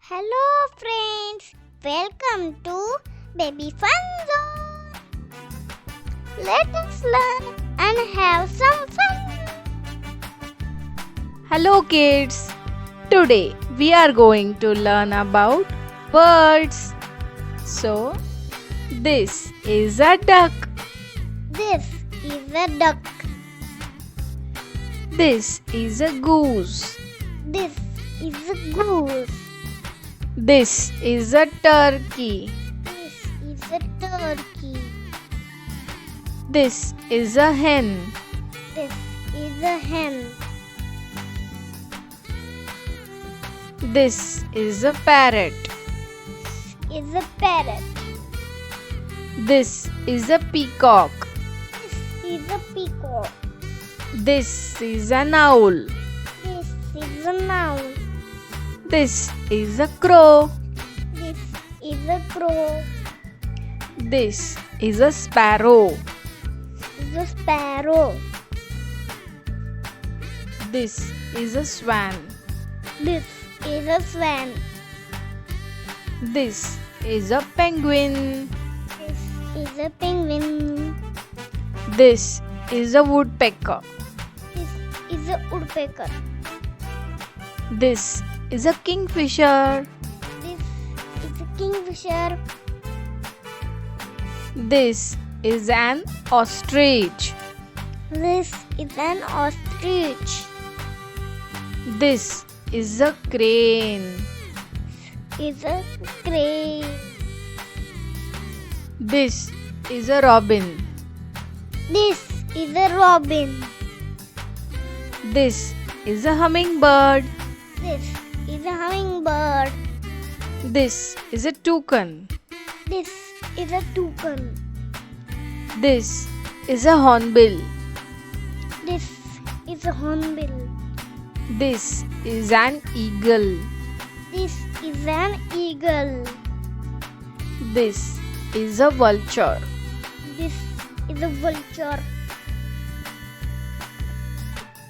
Hello friends, welcome to Baby Fun Zone. Let us learn and have some fun. Hello kids, today we are going to learn about birds. So, this is a duck. This is a duck. This is a goose. This is a goose. This is a turkey. This is a turkey. This is a hen. This is a hen. This is a parrot. This is a parrot. This is a peacock. This is a peacock. This is an owl. This is an owl. This is a crow. This is a crow. This is a sparrow. This is a sparrow. This is a swan. This is a swan. This is a penguin. This is a penguin. This is a woodpecker. This is a woodpecker. This is a kingfisher. This is a kingfisher. This is an ostrich. This is an ostrich. This is a crane. Is a crane. This is a robin. This is a robin. This is a hummingbird. This is a hummingbird. This is a toucan. This is a toucan. This is a hornbill. This is a hornbill. This is an eagle. This is an eagle. This is a vulture. This is a vulture.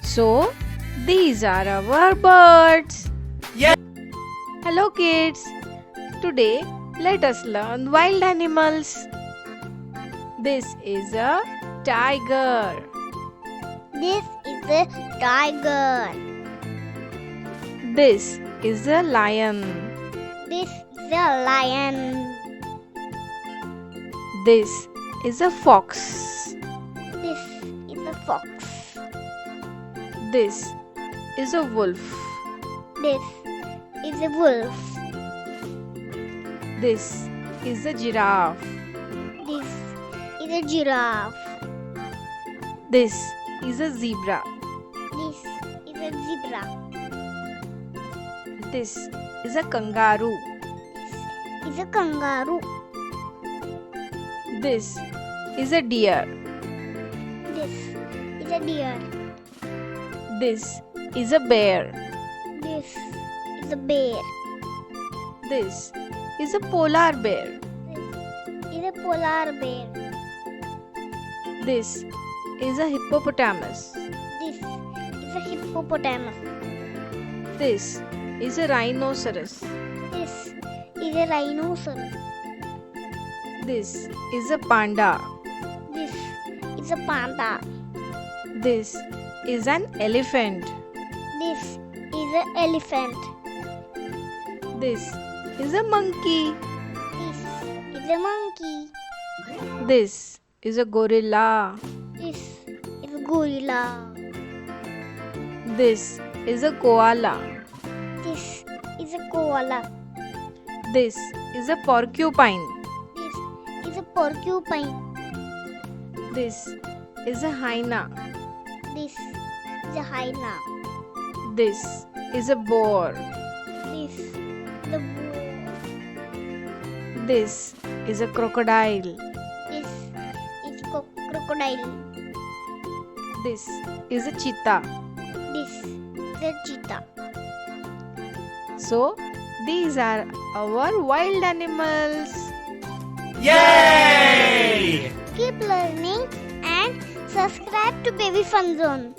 So, these are our birds. Yeah. Hello kids. Today, let us learn wild animals. This is a tiger. This is a tiger. This is a lion. This is a lion. This is a fox. This is a fox. This is a wolf. This is a wolf. This is a giraffe. This is a giraffe. This is a zebra. This is a zebra. This is a kangaroo. This is a kangaroo. This is a deer. This is a deer. This is a bear. This is a bear. This is a polar bear. This is a polar bear. This is a hippopotamus. This is a hippopotamus. This is a rhinoceros. This is a rhinoceros. This is a panda. This is a panda. This is an elephant. This is an elephant. This is a monkey. This is a monkey. This is a gorilla. This is a gorilla. This is a koala. This is a koala. This is a porcupine. This is a porcupine. This is a hyena. This is a hyena. This is a boar. This is a boar. This is a crocodile. This is crocodile. This is a cheetah. This is a cheetah. So, these are our wild animals. Yay! Keep learning and subscribe to Baby Fun Zone.